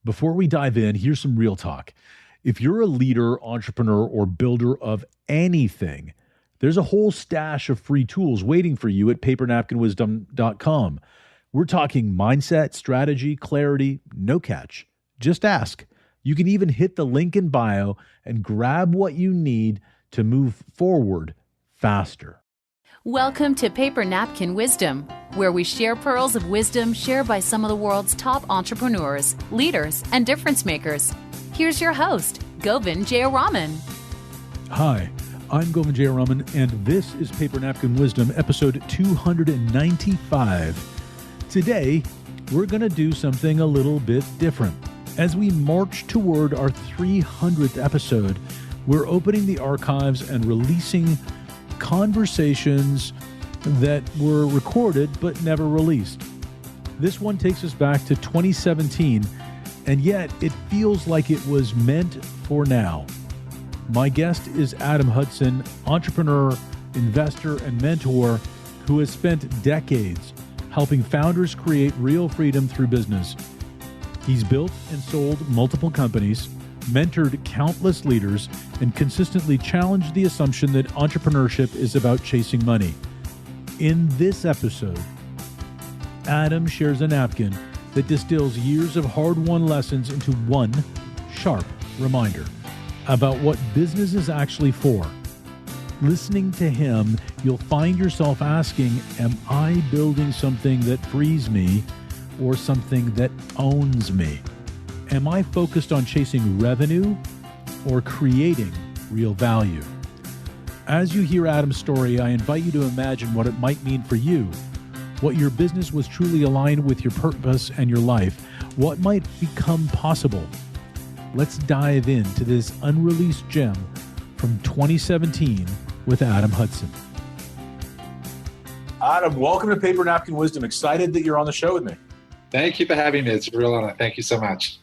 Before we dive in, here's some real talk. If you're a leader, entrepreneur, or builder of anything, there's a whole stash of free tools waiting for you at papernapkinwisdom.com. We're talking mindset, strategy, clarity, no catch. Just ask. You can even hit the link in bio and grab what you need to move forward faster. Welcome to Paper Napkin Wisdom, where we share pearls of wisdom shared by some of the world's top entrepreneurs, leaders, and difference makers. Here's your host, Govind Jayaraman. Hi, I'm Govind Jayaraman, and this is Paper Napkin Wisdom, episode 295. Today, we're going to do something a little bit different. As we march toward our 300th episode, we're opening the archives and releasing conversations that were recorded but never released. This one takes us back to 2017, and yet it feels like it was meant for now. My guest is Adam Hudson, entrepreneur, investor, and mentor who has spent decades helping founders create real freedom through business. He's built and sold multiple companies, mentored countless leaders, and consistently challenged the assumption that entrepreneurship is about chasing money. In this episode, Adam shares a napkin that distills years of hard-won lessons into one sharp reminder about what business is actually for. Listening to him, you'll find yourself asking, am I building something that frees me or something that owns me? Am I focused on chasing revenue or creating real value? As you hear Adam's story, I invite you to imagine what it might mean for you, what your business was truly aligned with your purpose and your life, what might become possible. Let's dive into this unreleased gem from 2017 with Adam Hudson. Adam, welcome to Paper Napkin Wisdom. Excited that you're on the show with me. Thank you for having me. It's a real honor. Thank you so much.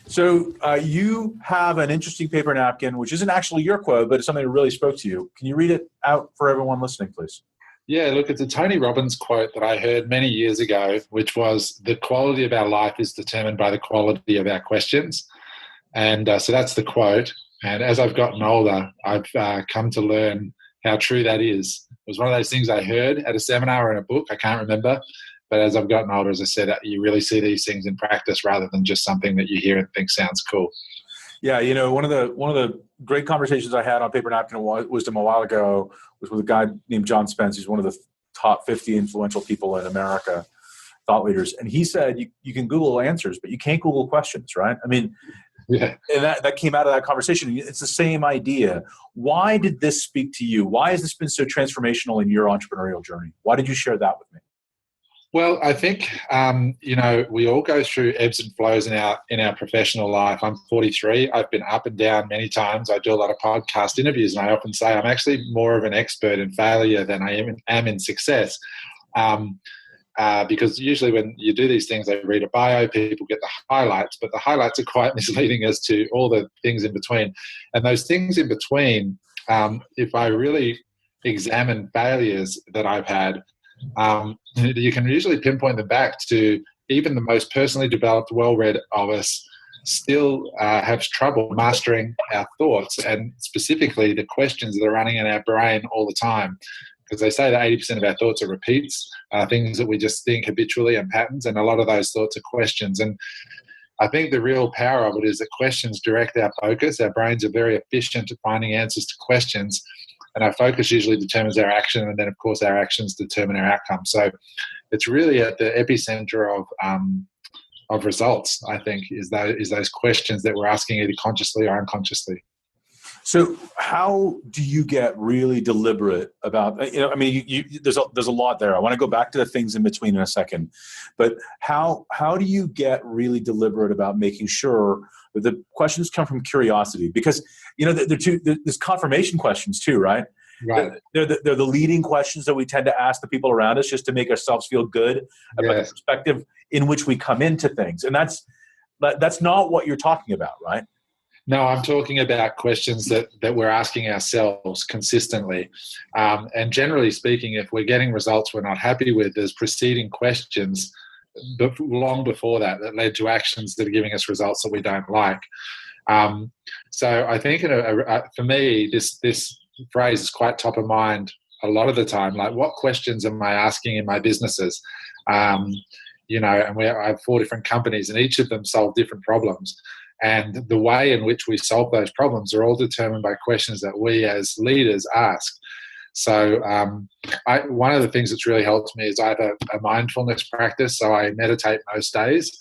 So you have an interesting paper napkin, which isn't actually your quote, but it's something that really spoke to you. Can you read it out for everyone listening, please? Yeah, look, it's a Tony Robbins quote that I heard many years ago, which was, the quality of our life is determined by the quality of our questions. And so that's the quote. And as I've gotten older, I've come to learn how true that is. It was one of those things I heard at a seminar or in a book. I can't remember. But as I've gotten older, as I said, you really see these things in practice rather than just something that you hear and think sounds cool. Yeah, you know, one of the great conversations I had on Paper Napkin Wisdom a while ago was with a guy named John Spence. He's one of the top 50 influential people in America, thought leaders. And he said, you can Google answers, but you can't Google questions, right? I mean, yeah. And that came out of that conversation. It's the same idea. Why did this speak to you? Why has this been so transformational in your entrepreneurial journey? Why did you share that with me? Well, I think, we all go through ebbs and flows in our professional life. I'm 43. I've been up and down many times. I do a lot of podcast interviews, and I often say I'm actually more of an expert in failure than I am in success. Because usually when you do these things, they read a bio, people get the highlights, but the highlights are quite misleading as to all the things in between. And those things in between, if I really examine failures that I've had, you can usually pinpoint them back to even the most personally developed, well-read of us still have trouble mastering our thoughts, and specifically the questions that are running in our brain all the time. Because they say that 80% of our thoughts are repeats, things that we just think habitually and patterns, and a lot of those thoughts are questions. And I think the real power of it is that questions direct our focus. Our brains are very efficient at finding answers to questions, and our focus usually determines our action, and then, of course, our actions determine our outcome. So it's really at the epicenter of results, I think, is those questions that we're asking either consciously or unconsciously. So how do you get really deliberate about, there's a lot there. I want to go back to the things in between in a second, but how do you get really deliberate about making sure that the questions come from curiosity? Because, there's confirmation questions too, right? Right. They're the leading questions that we tend to ask the people around us just to make ourselves feel good about the perspective in which we come into things. And that's not what you're talking about, right? No, I'm talking about questions that we're asking ourselves consistently. And generally speaking, if we're getting results we're not happy with, there's preceding questions long before that led to actions that are giving us results that we don't like. So I think for me, this phrase is quite top of mind a lot of the time. Like, what questions am I asking in my businesses? And I have 4 different companies, and each of them solve different problems. And the way in which we solve those problems are all determined by questions that we as leaders ask. So one of the things that's really helped me is I have a mindfulness practice. So I meditate most days.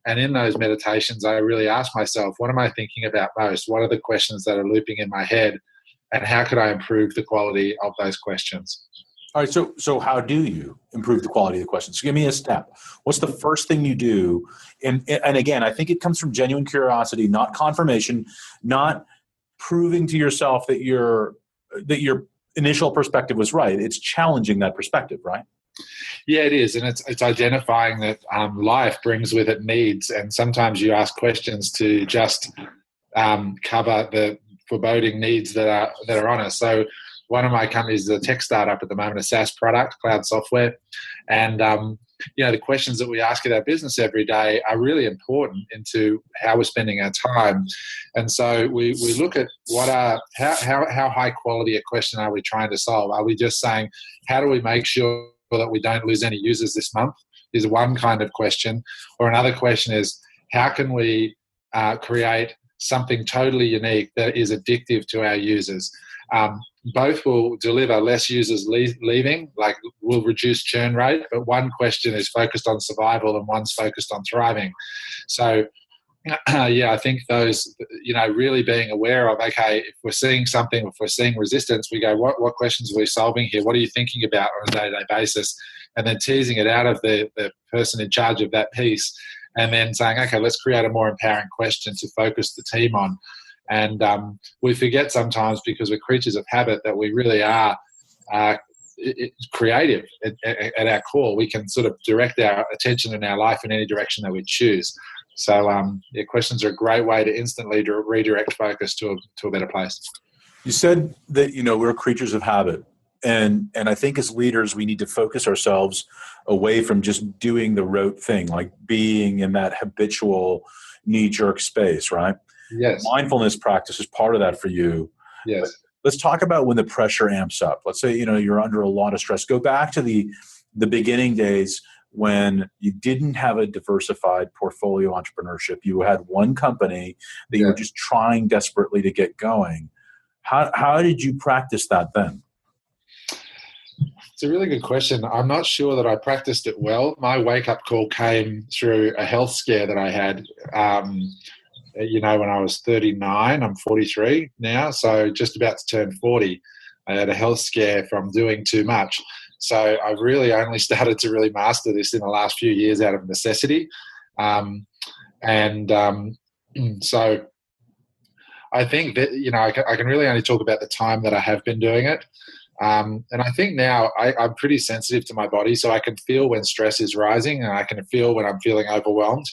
And in those meditations, I really ask myself, what am I thinking about most? What are the questions that are looping in my head? And how could I improve the quality of those questions? All right. So how do you improve the quality of the questions? Give me a step. What's the first thing you do? And again, I think it comes from genuine curiosity, not confirmation, not proving to yourself that your initial perspective was right. It's challenging that perspective, right? Yeah, it is. And it's identifying that life brings with it needs. And sometimes you ask questions to just cover the foreboding needs that are on us. So one of my companies is a tech startup at the moment, a SaaS product, cloud software. And, the questions that we ask at our business every day are really important into how we're spending our time. And so we look at how high quality a question are we trying to solve? Are we just saying, how do we make sure that we don't lose any users this month? Is one kind of question. Or another question is, how can we create something totally unique that is addictive to our users? Both will deliver less users leaving, like will reduce churn rate, but one question is focused on survival and one's focused on thriving. So, I think those, really being aware of, okay, if we're seeing something, if we're seeing resistance, we go, what questions are we solving here? What are you thinking about on a day-to-day basis? And then teasing it out of the person in charge of that piece, and then saying, okay, let's create a more empowering question to focus the team on. And we forget sometimes, because we're creatures of habit, that we really are creative at our core. We can sort of direct our attention in our life in any direction that we choose. So questions are a great way to instantly redirect focus to a better place. You said that, we're creatures of habit. And I think as leaders, we need to focus ourselves away from just doing the rote thing, like being in that habitual knee-jerk space, right? Yes. Mindfulness practice is part of that for you. Yes. But let's talk about when the pressure amps up. Let's say, you're under a lot of stress. Go back to the beginning days when you didn't have a diversified portfolio entrepreneurship. You had one company that you were just trying desperately to get going. How did you practice that then? It's a really good question. I'm not sure that I practiced it well. My wake-up call came through a health scare that I had, when I was 39. I'm 43 now, so just about to turn 40. I had a health scare from doing too much. So I've really only started to really master this in the last few years out of necessity. So I think that, I can really only talk about the time that I have been doing it. And I think now I'm pretty sensitive to my body, so I can feel when stress is rising, and I can feel when I'm feeling overwhelmed.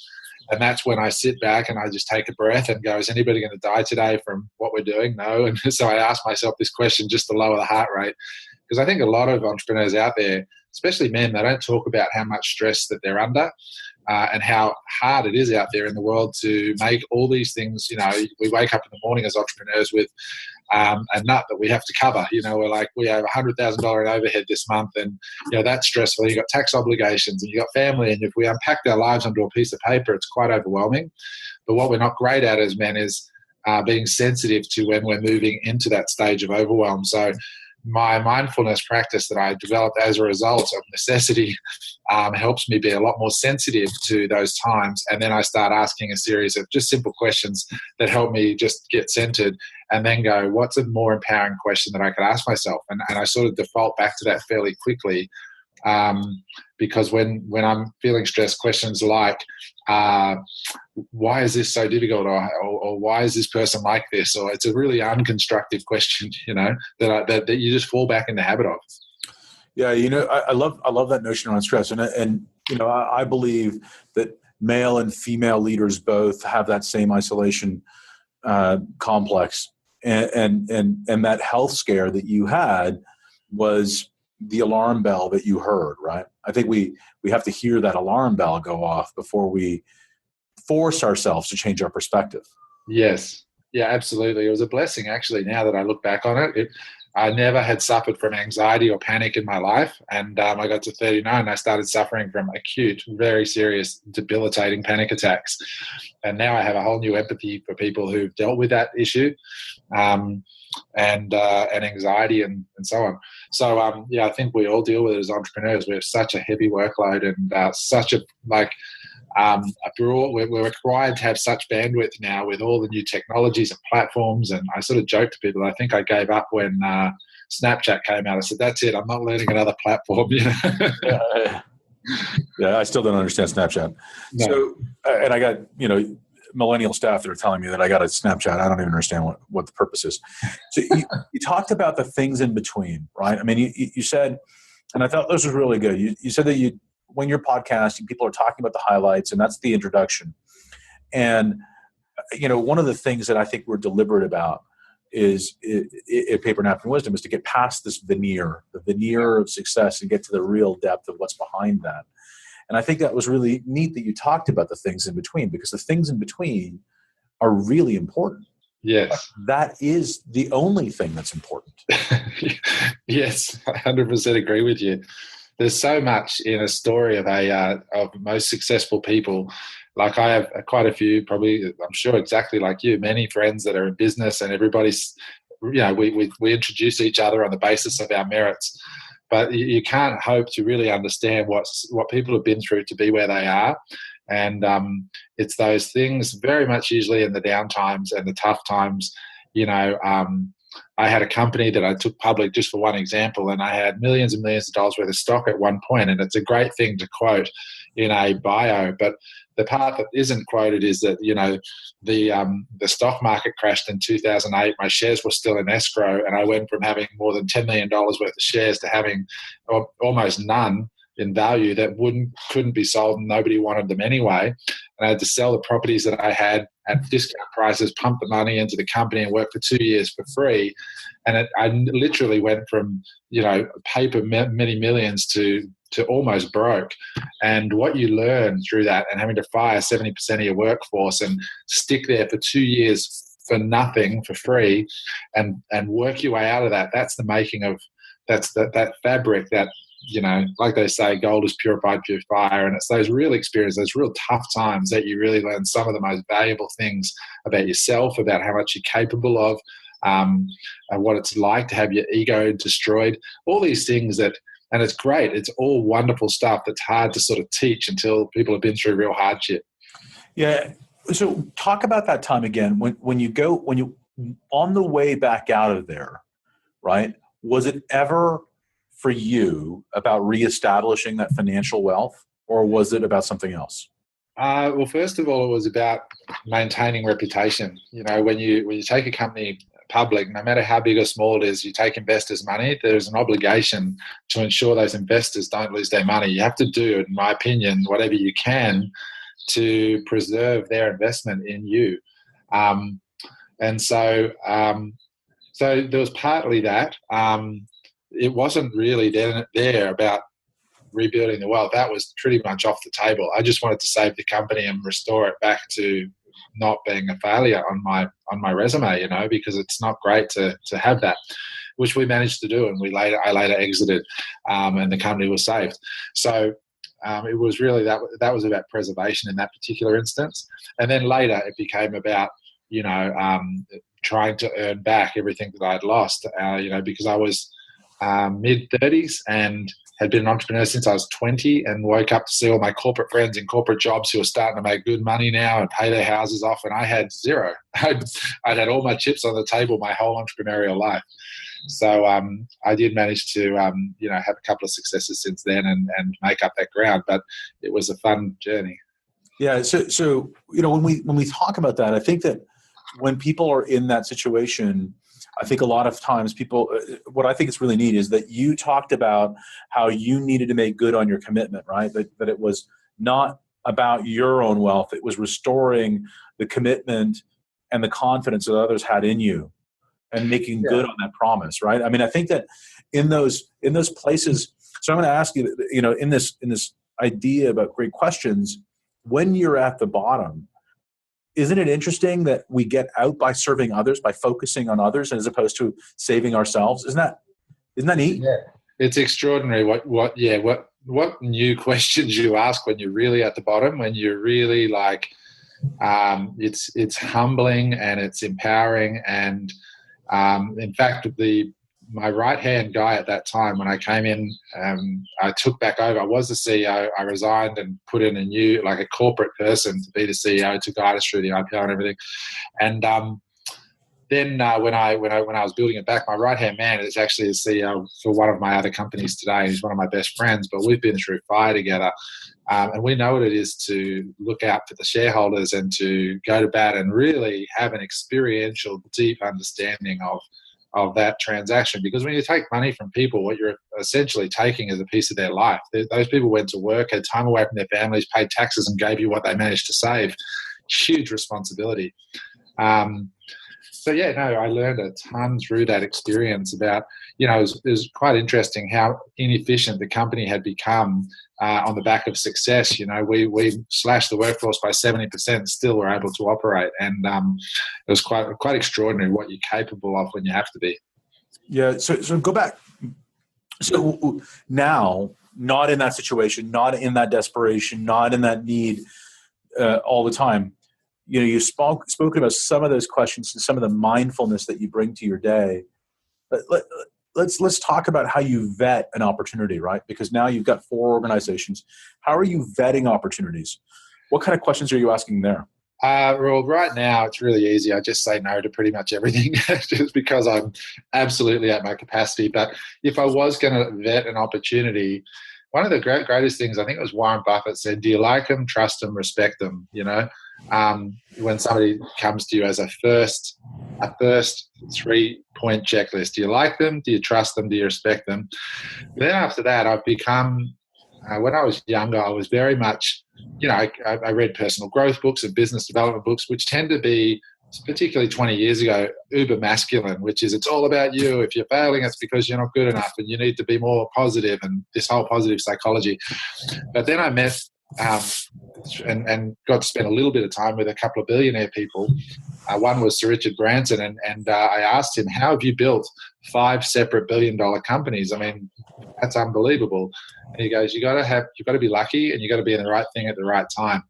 And that's when I sit back and I just take a breath and go, is anybody going to die today from what we're doing? No. And so I ask myself this question just to lower the heart rate. Because I think a lot of entrepreneurs out there, especially men, they don't talk about how much stress that they're under and how hard it is out there in the world to make all these things. We wake up in the morning as entrepreneurs with a nut that we have to cover. We're like, we have $100,000 in overhead this month, and that's stressful. You've got tax obligations, and you've got family, and if we unpacked our lives onto a piece of paper, it's quite overwhelming. But what we're not great at as men is being sensitive to when we're moving into that stage of overwhelm. So my mindfulness practice that I developed as a result of necessity helps me be a lot more sensitive to those times. And then I start asking a series of just simple questions that help me just get centered, and then go, what's a more empowering question that I could ask myself? And I sort of default back to that fairly quickly, because when I'm feeling stressed, questions like, why is this so difficult, or why is this person like this, or it's a really unconstructive question, that you just fall back in the habit of. Yeah, I love that notion around stress, and I believe that male and female leaders both have that same isolation complex, and that health scare that you had was the alarm bell that you heard, right? I think we have to hear that alarm bell go off before we force ourselves to change our perspective. Yes. Yeah, absolutely. It was a blessing, actually, now that I look back on it. I never had suffered from anxiety or panic in my life. And I got to 39 and I started suffering from acute, very serious, debilitating panic attacks. And now I have a whole new empathy for people who've dealt with that issue, and anxiety and so on. So, I think we all deal with it as entrepreneurs. We have such a heavy workload and such a, we're required to have such bandwidth now with all the new technologies and platforms. And I sort of joke to people, I think I gave up when Snapchat came out. I said, that's it. I'm not learning another platform. Yeah, I still don't understand Snapchat. No. So, and I got, millennial staff that are telling me that I got a Snapchat. I don't even understand what the purpose is. So you talked about the things in between, right? I mean, you said, and I thought this was really good. You said that when you're podcasting, people are talking about the highlights, and that's the introduction. And, one of the things that I think we're deliberate about is at Paper Napkin Wisdom is to get past this veneer, the veneer of success, and get to the real depth of what's behind that. And I think that was really neat that you talked about the things in between, because the things in between are really important. Yes. That is the only thing that's important. Yes, I 100% agree with you. There's so much in a story of most successful people. Like I have quite a few, probably, I'm sure exactly like you, many friends that are in business, and everybody's, we introduce each other on the basis of our merits. But you can't hope to really understand what people have been through to be where they are. And it's those things very much usually in the down times and the tough times. I had a company that I took public, just for one example, and I had millions and millions of dollars worth of stock at one point. And it's a great thing to quote in a bio, but the part that isn't quoted is that, the stock market crashed in 2008. My shares were still in escrow, and I went from having more than $10 million worth of shares to having almost none in value that couldn't be sold, and nobody wanted them anyway. And I had to sell the properties that I had at discount prices, pump the money into the company, and work for 2 years for free. And I literally went from, paper many millions to almost broke. And what you learn through that, and having to fire 70% of your workforce and stick there for 2 years for nothing, for free, and work your way out of that, that's the making of, that's that fabric that, like they say, gold is purified through fire. And it's those real experiences, those real tough times that you really learn some of the most valuable things about yourself, about how much you're capable of, and what it's like to have your ego destroyed, all these things and it's great. It's all wonderful stuff that's hard to sort of teach until people have been through real hardship. Yeah. So talk about that time again. When you on the way back out of there, right? Was it ever for you about reestablishing that financial wealth, or was it about something else? Well, first of all, it was about maintaining reputation. When you take a company public, no matter how big or small it is, you take investors' money, there's an obligation to ensure those investors don't lose their money. You have to do, in my opinion, whatever you can to preserve their investment in you. And so there was partly that. It wasn't really there about rebuilding the wealth. That was pretty much off the table. I just wanted to save the company and restore it back to not being a failure on my resume, because it's not great to have that, which we managed to do, and I later exited, and the company was saved. So it was really that was about preservation in that particular instance, and then later it became about trying to earn back everything that I'd lost, because I was mid-30s and had been an entrepreneur since I was 20, and woke up to see all my corporate friends in corporate jobs who are starting to make good money now and pay their houses off, and I had zero. I'd had all my chips on the table my whole entrepreneurial life. So I did manage to have a couple of successes since then and make up that ground, but it was a fun journey. Yeah. So when we talk about that, I think that when people are in that situation, I think a lot of times what I think is really neat is that you talked about how you needed to make good on your commitment, right? That it was not about your own wealth. It was restoring the commitment and the confidence that others had in you and making good on that promise, right? I mean, I think that in those places. So I'm going to ask you, in this idea about great questions, when you're at the bottom, isn't it interesting that we get out by serving others, by focusing on others, as opposed to saving ourselves? Isn't that neat? Yeah, it's extraordinary. What new questions you ask when you're really at the bottom, when you're really like, it's humbling and it's empowering. And in fact, my right-hand guy at that time, when I came in, I took back over. I was the CEO. I resigned and put in a corporate person to be the CEO to guide us through the IPO and everything. And then when I was building it back, my right-hand man is actually the CEO for one of my other companies today. He's one of my best friends, but we've been through fire together. And we know what it is to look out for the shareholders and to go to bat and really have an experiential, deep understanding of that transaction. Because when you take money from people, what you're essentially taking is a piece of their life. Those people went to work, had time away from their families, paid taxes, and gave you what they managed to save. Huge responsibility. So yeah, no, I learned a ton through that experience about, it was quite interesting how inefficient the company had become on the back of success. We slashed the workforce by 70%, still were able to operate. And it was quite extraordinary what you're capable of when you have to be. Yeah. So go back. So now, not in that situation, not in that desperation, not in that need all the time. You've spoken about some of those questions and some of the mindfulness that you bring to your day. Let's talk about how you vet an opportunity, right? Because now you've got 4 organizations. How are you vetting opportunities? What kind of questions are you asking there? Well, right now it's really easy. I just say no to pretty much everything just because I'm absolutely at my capacity. But if I was going to vet an opportunity, one of the greatest things, I think it was Warren Buffett said, do you like them, trust them, respect them? When somebody comes to you as a first 3-point checklist, do you like them? Do you trust them? Do you respect them? Then after that, I've become, when I was younger, I was very much, I read personal growth books and business development books, which tend to be, particularly 20 years ago, uber masculine, which is it's all about you. If you're failing, it's because you're not good enough and you need to be more positive, and this whole positive psychology. But then I met and got to spend a little bit of time with a couple of billionaire people. One was Sir Richard Branson, and I asked him, how have you built 5 separate billion-dollar companies? I mean, that's unbelievable. And he goes, you've got to be lucky, and you've got to be in the right thing at the right time,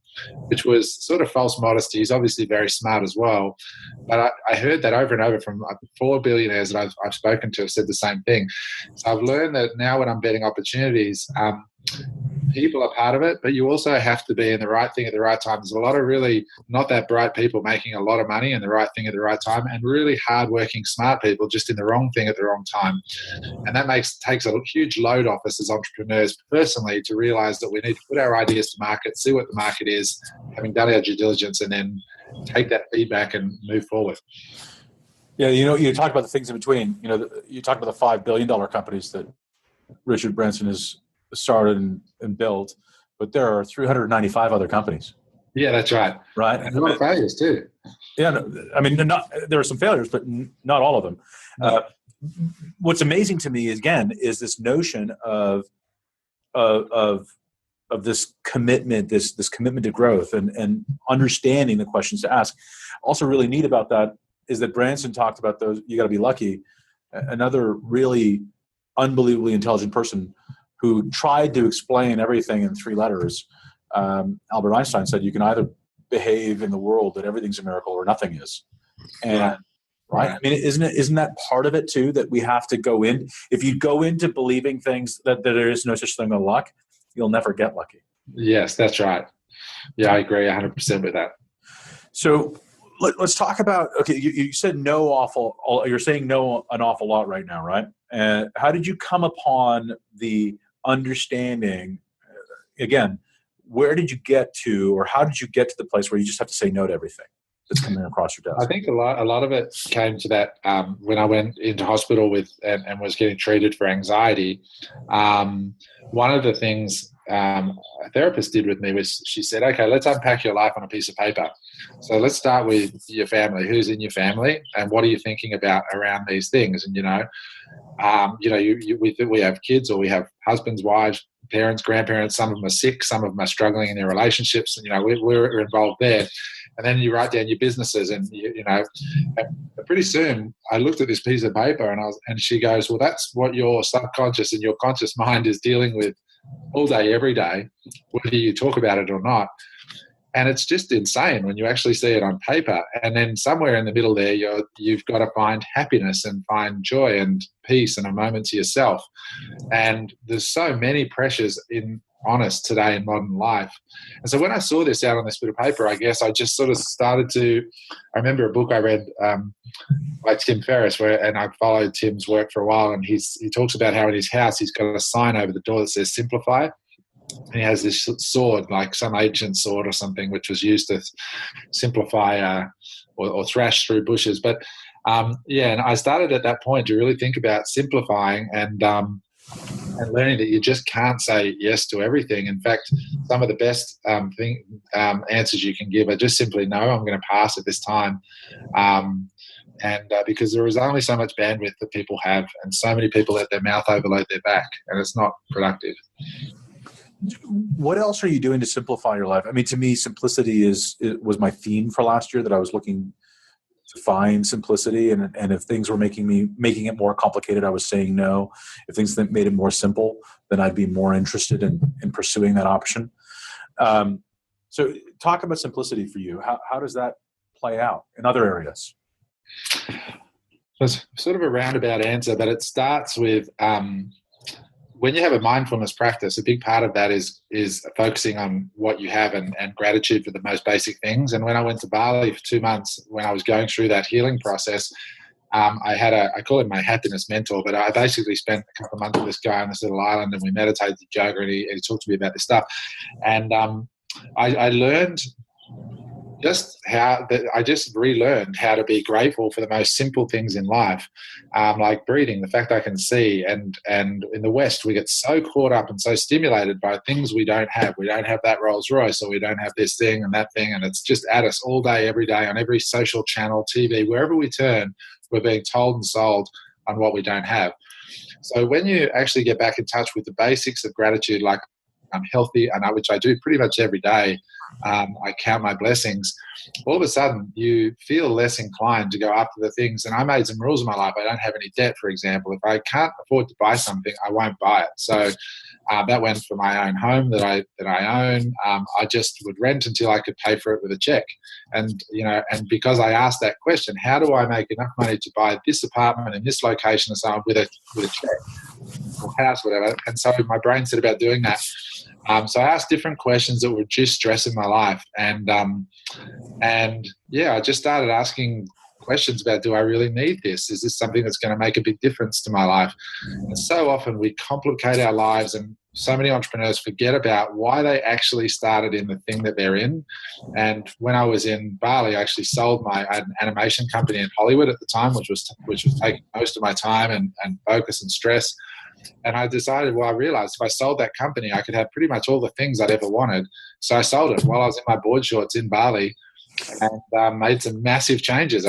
which was sort of false modesty. He's obviously very smart as well. But I heard that over and over from 4 billionaires that I've spoken to have said the same thing. So I've learned that now when I'm betting opportunities, people are part of it, but you also have to be in the right thing at the right time. There's a lot of really not that bright people making a lot of money and the right thing at the right time, and really hardworking, smart people just in the wrong thing at the wrong time. And that takes a huge load off us as entrepreneurs personally to realize that we need to put our ideas to market, see what the market is, having done our due diligence, and then take that feedback and move forward. Yeah, you talk about the things in between. You talk about the $5 billion companies that Richard Branson has started and built, but there are 395 other companies. Yeah, that's right. Right, and a lot of failures too. Yeah, I mean, there are some failures, but not all of them. No. What's amazing to me is this notion of this commitment, this commitment to growth, and understanding the questions to ask. Also, really neat about that is that Branson talked about those. You got to be lucky. Another really unbelievably intelligent person who tried to explain everything in 3 letters. Albert Einstein said, you can either behave in the world that everything's a miracle or nothing is. And right? I mean, isn't that part of it too, that we have to go in? If you go into believing things that there is no such thing as luck, you'll never get lucky. Yes, that's right. Yeah, I agree 100% with that. So let's talk about, okay, you said you're saying no an awful lot right now, right? And how did you come upon the understanding, again, where did you get to, or how did you get to the place where you just have to say no to everything that's coming across your desk? I think a lot of it came to that when I went into hospital and was getting treated for anxiety. One of the things a therapist did with me was she said, okay, let's unpack your life on a piece of paper. So let's start with your family. Who's in your family, and what are you thinking about around these things? And we have kids, or we have husbands, wives, parents, grandparents. Some of them are sick, some of them are struggling in their relationships, and we're involved there. And then you write down your businesses, and and pretty soon I looked at this piece of paper, and she goes, well, that's what your subconscious and your conscious mind is dealing with all day, every day, whether you talk about it or not. And it's just insane when you actually see it on paper. And then somewhere in the middle there, you've got to find happiness and find joy and peace and a moment to yourself. And there's so many pressures on us today in modern life. And so when I saw this out on this bit of paper, I guess I just sort of started to, I remember a book I read by Tim Ferriss, and I followed Tim's work for a while, and he talks about how in his house he's got a sign over the door that says simplify. And he has this sword, like some ancient sword or something, which was used to simplify or thrash through bushes. But and I started at that point to really think about simplifying and learning that you just can't say yes to everything. In fact, some of the best answers you can give are just simply, no, I'm going to pass at this time. Because there is only so much bandwidth that people have, and so many people let their mouth overload their back, and it's not productive. What else are you doing to simplify your life? I mean, to me, simplicity was my theme for last year, that I was looking to find simplicity. And if things were making it more complicated, I was saying no. If things that made it more simple, then I'd be more interested in pursuing that option. So talk about simplicity for you. How does that play out in other areas? It's sort of a roundabout answer, but it starts with when you have a mindfulness practice, a big part of that is focusing on what you have and gratitude for the most basic things. And when I went to Bali for 2 months, when I was going through that healing process, I call him my happiness mentor, but I basically spent a couple of months with this guy on this little island, and we meditated yoga, and he talked to me about this stuff. And I learned I just relearned how to be grateful for the most simple things in life, like breathing, the fact I can see. And in the West, we get so caught up and so stimulated by things we don't have. We don't have that Rolls Royce, or we don't have this thing and that thing, and it's just at us all day, every day, on every social channel, TV, wherever we turn, we're being told and sold on what we don't have. So when you actually get back in touch with the basics of gratitude, like I'm healthy, which I do pretty much every day. I count my blessings. All of a sudden, you feel less inclined to go after the things. And I made some rules in my life. I don't have any debt, for example. If I can't afford to buy something, I won't buy it. So that went for my own home that I own. I just would rent until I could pay for it with a check. And because I asked that question, how do I make enough money to buy this apartment in this location and so on with a check or house, whatever? And so my brain set about doing that. So I asked different questions that would reduce stress in my life. And I just started asking questions about, do I really need this? Is this something that's going to make a big difference to my life? And so often we complicate our lives, and so many entrepreneurs forget about why they actually started in the thing that they're in. And when I was in Bali, I actually sold I had an animation company in Hollywood at the time, which was taking most of my time and focus and stress. And I decided, I realized if I sold that company, I could have pretty much all the things I'd ever wanted. So I sold it while I was in my board shorts in Bali, and made some massive changes.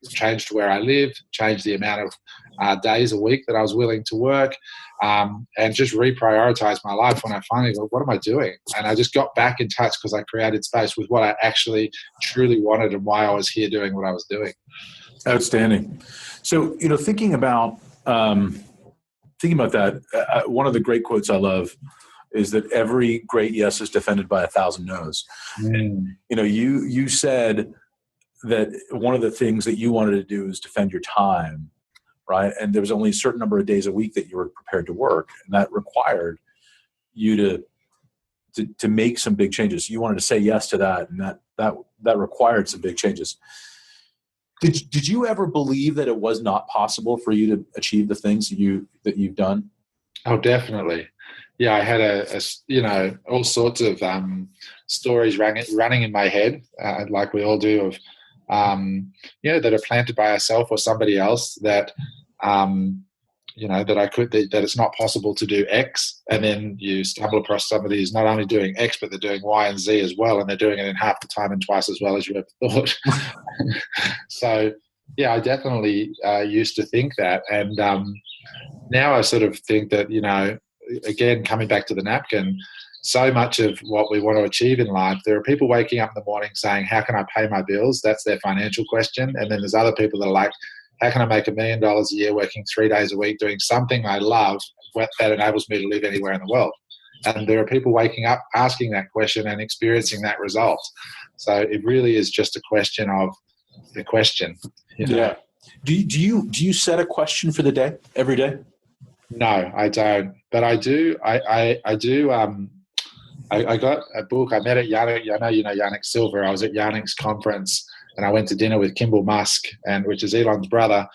Changed where I lived, changed the amount of days a week that I was willing to work, and just reprioritized my life when I finally go, what am I doing? And I just got back in touch because I created space with what I actually truly wanted and why I was here doing what I was doing. Outstanding. So, thinking about that, one of the great quotes I love is that every great yes is defended by 1,000 no's. And, you said that one of the things that you wanted to do is defend your time, right? And there was only a certain number of days a week that you were prepared to work, and that required you to make some big changes. You wanted to say yes to that, and that required some big changes. Did you ever believe that it was not possible for you to achieve the things that you've done? Oh, definitely. Yeah, I had all sorts of stories running in my head, like we all do, of that are planted by ourselves or somebody else that that it's not possible to do X, and then you stumble across somebody who's not only doing X, but they're doing Y and Z as well, and they're doing it in half the time and twice as well as you ever thought. So, yeah, I definitely used to think that, and now I sort of think that, again, coming back to the napkin, so much of what we want to achieve in life, there are people waking up in the morning saying, how can I pay my bills? That's their financial question. And then there's other people that are like, how can I make $1 million a year working 3 days a week doing something I love that enables me to live anywhere in the world? And there are people waking up asking that question and experiencing that result. So it really is just a question of the question. Yeah. Do you set a question for the day every day? No, I don't. But I do. I do. I got a book. I met at Yannick. I know you know Yannick Silver. I was at Yannick's conference, and I went to dinner with Kimball Musk, which is Elon's brother.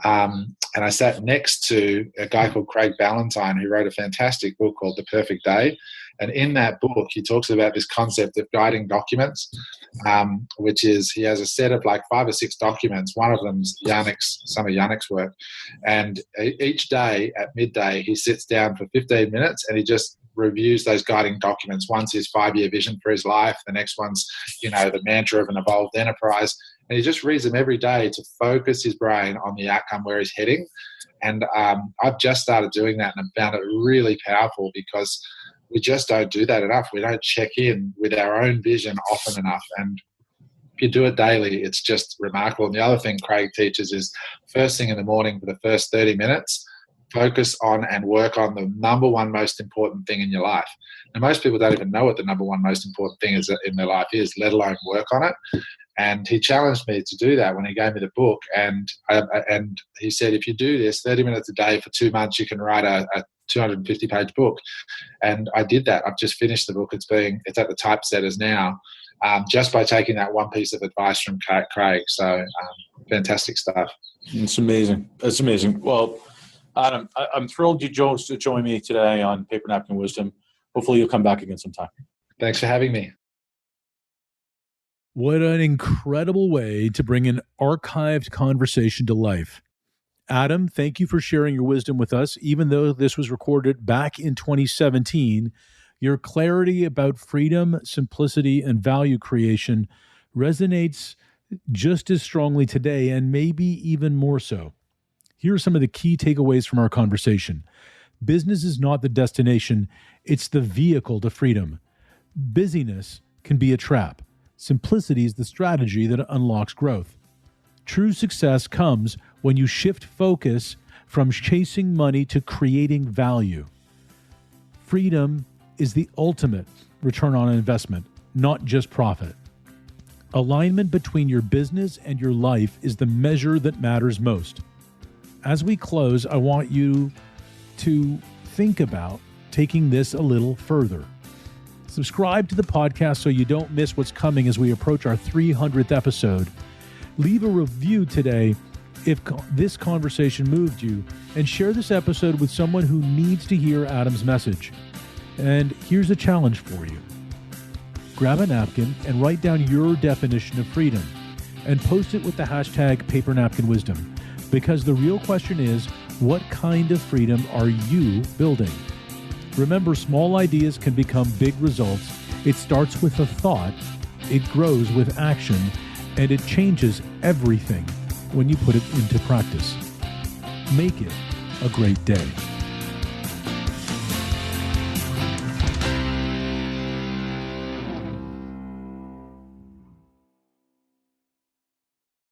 And I sat next to a guy called Craig Ballantyne, who wrote a fantastic book called The Perfect Day. And in that book, he talks about this concept of guiding documents, which is he has a set of like 5 or 6 documents. One of them's some of Yannick's work. And each day at midday, he sits down for 15 minutes and he just reviews those guiding documents. One's his 5-year vision for his life. The next one's, the mantra of an evolved enterprise. And he just reads them every day to focus his brain on the outcome where he's heading. And I've just started doing that, and I found it really powerful because we just don't do that enough. We don't check in with our own vision often enough. And if you do it daily, it's just remarkable. And the other thing Craig teaches is first thing in the morning for the first 30 minutes, focus on and work on the number one most important thing in your life. And most people don't even know what the number one most important thing is in their life is, let alone work on it. And he challenged me to do that when he gave me the book. And he said, if you do this 30 minutes a day for 2 months, you can write a 250-page book. And I did that. I've just finished the book. It's at the typesetters now, just by taking that one piece of advice from Craig. So fantastic stuff. It's amazing. It's amazing. Well, Adam, I'm thrilled you chose to join me today on Paper Napkin Wisdom. Hopefully you'll come back again sometime. Thanks for having me. What an incredible way to bring an archived conversation to life. Adam, thank you for sharing your wisdom with us. Even though this was recorded back in 2017, your clarity about freedom, simplicity, and value creation resonates just as strongly today, and maybe even more so. Here are some of the key takeaways from our conversation. Business is not the destination, it's the vehicle to freedom. Busyness can be a trap. Simplicity is the strategy that unlocks growth. True success comes when you shift focus from chasing money to creating value. Freedom is the ultimate return on investment, not just profit. Alignment between your business and your life is the measure that matters most. As we close, I want you to think about taking this a little further. Subscribe to the podcast so you don't miss what's coming as we approach our 300th episode. Leave a review today if this conversation moved you, and share this episode with someone who needs to hear Adam's message. And here's a challenge for you. Grab a napkin and write down your definition of freedom and post it with the hashtag #PaperNapkinWisdom, because the real question is, what kind of freedom are you building? Remember, small ideas can become big results. It starts with a thought, it grows with action, and it changes everything when you put it into practice. Make it a great day.